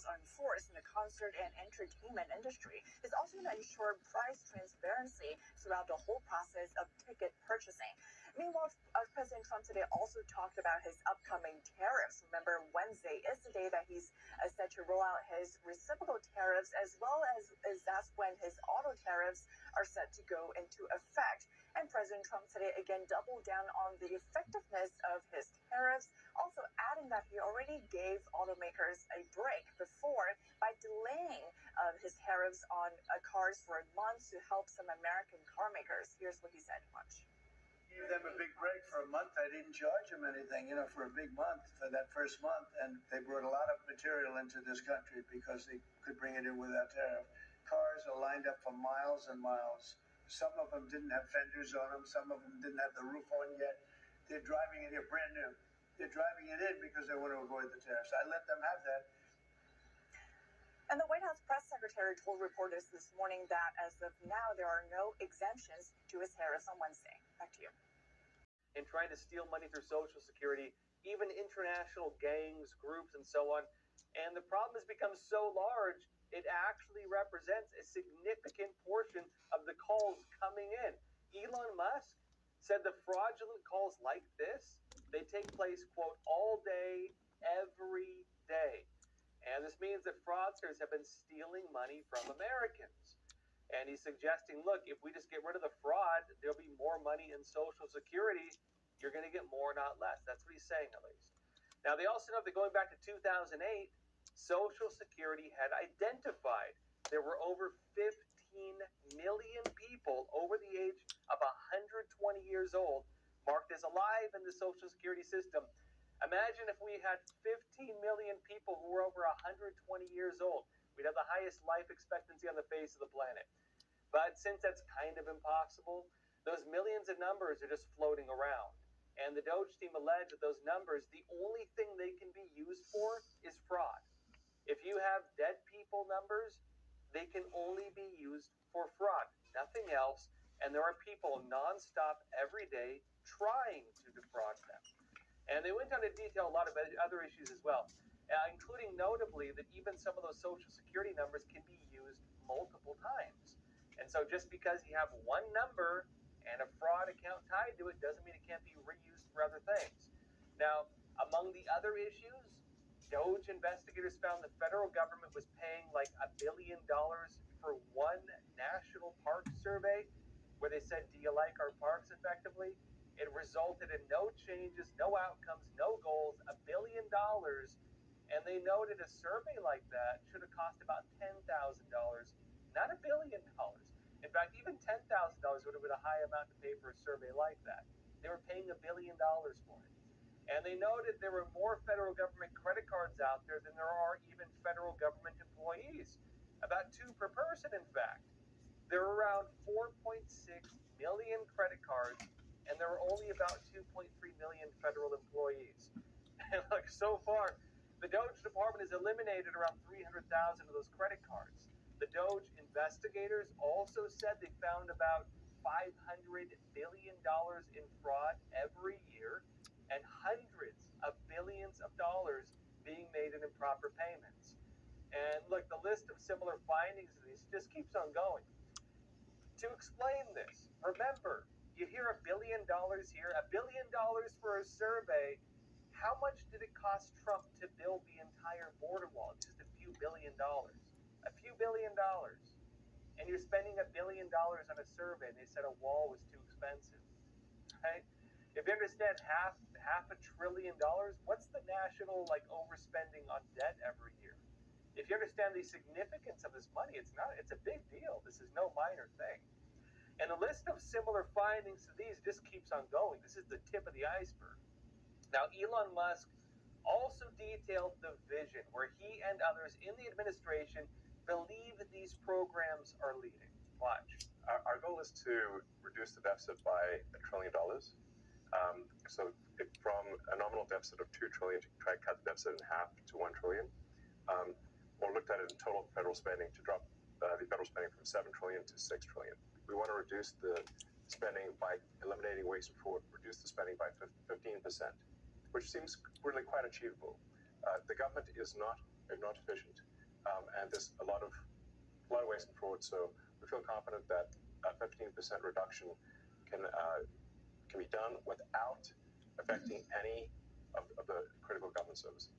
laws are enforced in the concert and entertainment industry. It's also going to ensure price transparency throughout the whole process of ticket purchasing. Meanwhile, President Trump today also talked about his upcoming tariffs. Remember, Wednesday is the day that he's set to roll out his reciprocal tariffs, as well as that's when his auto tariffs are set to go into effect. And President Trump today again doubled down on the effectiveness of his tariffs, also adding that he already gave automakers a break before by delaying his tariffs on cars for a month to help some American car makers. Here's what he said. Watch. Gave them a big break for a month. I didn't charge them anything, for a big month, for that first month. And they brought a lot of material into this country because they could bring it in without tariff. Cars are lined up for miles and miles. Some of them didn't have fenders on them. Some of them didn't have the roof on yet. They're driving it here brand new. They're driving it in because they want to avoid the tariffs. I let them have that. And the White House press secretary told reporters this morning that as of now, there are no exemptions to his tariffs on Wednesday. Back to you. In trying to steal money through Social Security, even international gangs, groups, and so on. And the problem has become so large, it actually represents a significant portion of the calls coming in. Elon Musk said the fraudulent calls like this, they take place, quote, all day, every day. And this means that fraudsters have been stealing money from Americans. And he's suggesting, look, if we just get rid of the fraud, there'll be more money in Social Security. You're going to get more, not less. That's what he's saying, at least. Now, they also know that going back to 2008, Social Security had identified there were over 15 million people over the age of 120 years old marked as alive in the Social Security system. Imagine if we had 15 million people who were over 120 years old. We'd have the highest life expectancy on the face of the planet. But since that's kind of impossible, those millions of numbers are just floating around. And the Doge team alleged that those numbers, the only thing they can be used for is fraud. If you have dead people numbers, they can only be used for fraud, nothing else. And there are people nonstop every day trying to defraud them. And they went into detail a lot of other issues as well, including notably that even some of those Social Security numbers can be used multiple times. And so just because you have one number and a fraud account tied to it doesn't mean it can't be reused for other things. Now, among the other issues, Doge investigators found the federal government was paying like $1 billion for one national park survey where they said, do you like our parks effectively? It resulted in no changes, no outcomes, no goals, $1 billion. And they noted a survey like that should have cost about $10,000, not $1 billion. In fact, even $10,000 would have been a high amount to pay for a survey like that. They were paying $1 billion for it. And they noted there were more federal government credit cards out there than there are even federal government employees. About 2 per person, in fact. There are around 4.6 million credit cards, and there are only about 2.3 million federal employees. And look, so far, the Doge department has eliminated around 300,000 of those credit cards. The Doge investigators also said they found about $500 billion in fraud every year and hundreds of billions of dollars being made in improper payments. And look, the list of similar findings of these just keeps on going. To explain this, remember, you hear $1 billion here, $1 billion for a survey. How much did it cost Trump to build the entire border wall? Just a few $1 billion. A few $1 billion. And you're spending $1 billion on a survey, and they said a wall was too expensive. Right? If you understand half $1 trillion, what's the national overspending on debt every year? If you understand the significance of this money, it's a big deal. This is no minor thing. And the list of similar findings to these just keeps on going. This is the tip of the iceberg. Now, Elon Musk also detailed the vision where he and others in the administration believe that these programs are leading. Watch. Our goal is to reduce the deficit by $1 trillion. So from a nominal deficit of $2 trillion to try to cut the deficit in half to $1 trillion. Or looked at it in total federal spending to drop the federal spending from $7 trillion to $6 trillion. We want to reduce the spending by eliminating waste and fraud, reduce the spending by 15%, which seems really quite achievable. The government is not they're not efficient, and there's a lot of waste and fraud. So we feel confident that a 15% reduction can be done without affecting any of the critical government services.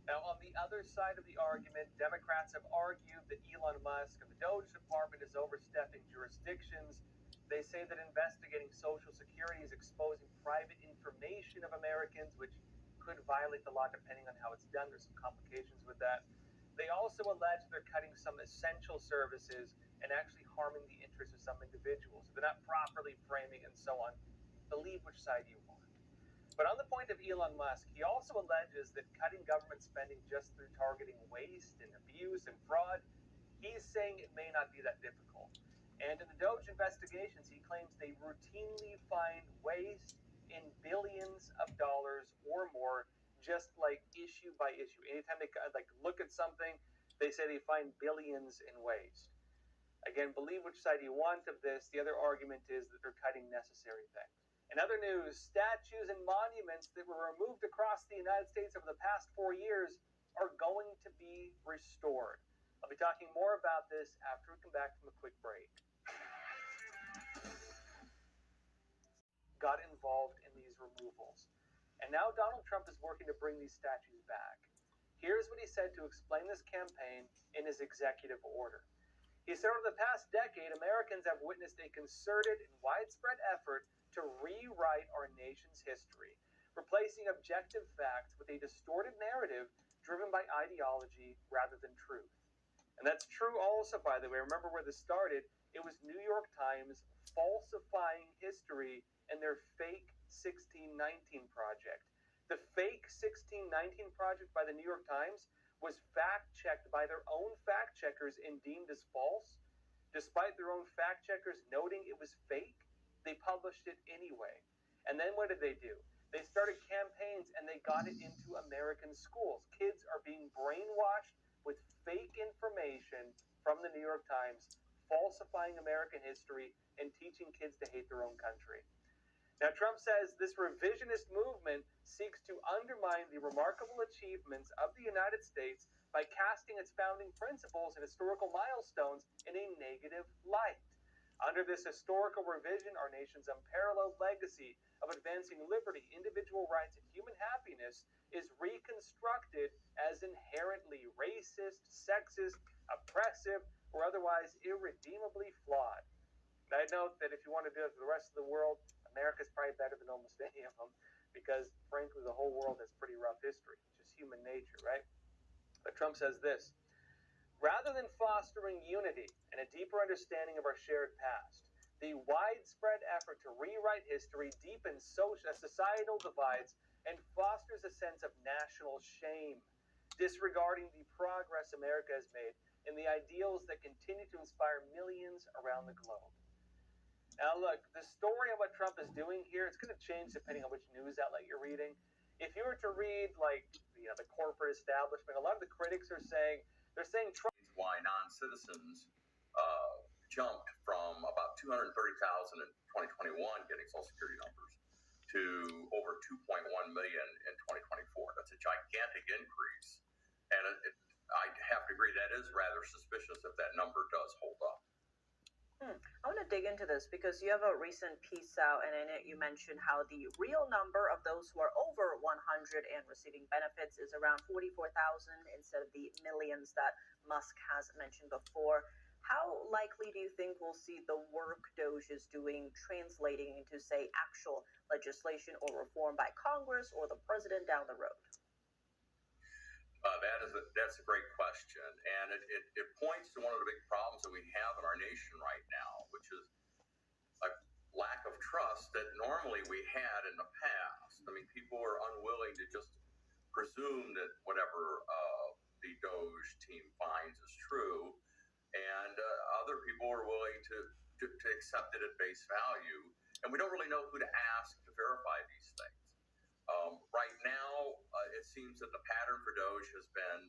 Now, on the other side of the argument, Democrats have argued that Elon Musk and the Doge Department is overstepping jurisdictions. They say that investigating Social Security is exposing private information of Americans, which could violate the law depending on how it's done. There's some complications with that. They also allege they're cutting some essential services and actually harming the interests of some individuals. They're not properly framing and so on. Believe which side you want. But on the point of Elon Musk, he also alleges that cutting government spending just through targeting waste and abuse and fraud, he's saying it may not be that difficult. And in the Doge investigations, he claims they routinely find waste in billions of dollars or more, just like issue by issue. Anytime they look at something, they say they find billions in waste. Again, believe which side you want of this. The other argument is that they're cutting necessary things. In other news, statues and monuments that were removed across the United States over the past 4 years are going to be restored. I'll be talking more about this after we come back from a quick break. Got involved in these removals. And now Donald Trump is working to bring these statues back. Here's what he said to explain this campaign in his executive order. He said over the past decade, Americans have witnessed a concerted and widespread effort to rewrite our nation's history, replacing objective facts with a distorted narrative driven by ideology rather than truth. And that's true also, by the way. Remember where this started? It was New York Times falsifying history in their fake 1619 project. The fake 1619 project by the New York Times was fact-checked by their own fact-checkers and deemed as false. Despite their own fact-checkers noting it was fake, they published it anyway. And then what did they do? They started campaigns and they got it into American schools. Kids are being brainwashed with fake information from the New York Times, falsifying American history and teaching kids to hate their own country. Now, Trump says this revisionist movement seeks to undermine the remarkable achievements of the United States by casting its founding principles and historical milestones in a negative light. Under this historical revision, our nation's unparalleled legacy of advancing liberty, individual rights, and human happiness is reconstructed as inherently racist, sexist, oppressive, or otherwise irredeemably flawed. And I note that if you want to do it for the rest of the world, America's probably better than almost any of them, because frankly, the whole world has pretty rough history. It's just human nature, right? But Trump says this: rather than fostering unity and a deeper understanding of our shared past, the widespread effort to rewrite history deepens societal divides and fosters a sense of national shame, disregarding the progress America has made and the ideals that continue to inspire millions around the globe. Now, look, the story of what Trump is doing here, it's going to change depending on which news outlet you're reading. If you were to read, the corporate establishment, a lot of the critics are saying, they're saying Trump... Why non-citizens jumped from about 230,000 in 2021 getting Social Security numbers to over 2.1 million in 2024. That's a gigantic increase. And I have to agree that is rather suspicious if that number does hold up. I want to dig into this because you have a recent piece out, and in it you mentioned how the real number of those who are over 100 and receiving benefits is around 44,000 instead of the millions that Musk has mentioned before. How likely do you think we'll see the work Doge is doing translating into, say, actual legislation or reform by Congress or the president down the road? That's a great question, and it points to one of the big problems that we have in our nation right now, which is a lack of trust that normally we had in the past. I mean, people are unwilling to just presume that whatever the Doge team finds is true, and other people are willing to accept it at face value, and we don't really know who to ask to verify these things. Right now, it seems that the pattern for Doge has been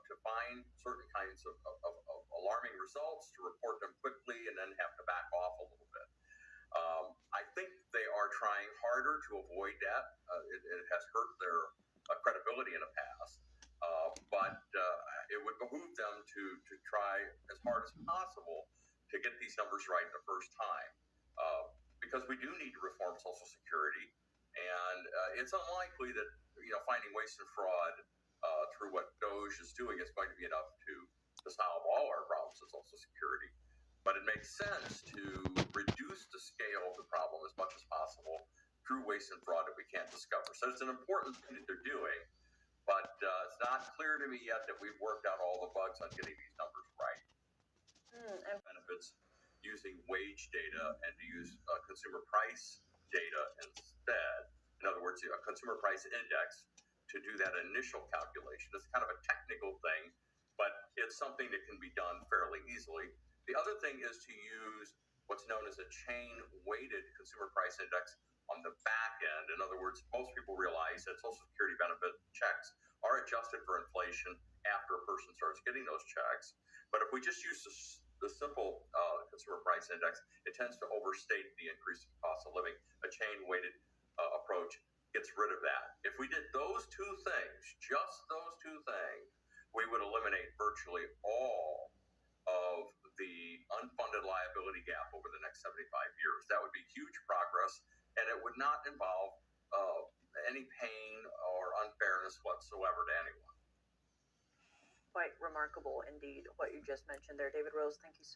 to find certain kinds of alarming results, to report them quickly, and then have to back off a little bit. I think they are trying harder to avoid that. It has hurt their credibility in the past. But but it would behoove them to try as hard as possible to get these numbers right the first time, because we do need to reform Social Security, and it's unlikely that finding waste and fraud through what Doge is doing is going to be enough to solve all our problems with Social Security. But it makes sense to reduce the scale of the problem as much as possible through waste and fraud that we can't discover. So it's an important thing that they're doing, but it's not clear to me yet that we've worked out all the bugs on getting these numbers right. And benefits using wage data and to use consumer price data instead. In other words, a consumer price index to do that initial calculation. It's kind of a technical thing, but it's something that can be done fairly easily. The other thing is to use what's known as a chain-weighted consumer price index on the back end. In other words, most people realize that Social Security benefit checks are adjusted for inflation after a person starts getting those checks. But if we just use the simple consumer price index, it tends to overstate the increase in cost of living. A chain-weighted approach gets rid of that. If we did those two things, just those two things, we would eliminate virtually all of the unfunded liability gap over the next 75 years. That would be huge progress, and it would not involve any pain or unfairness whatsoever to anyone. quite remarkable indeed what you just mentioned there, David Rose. Thank you so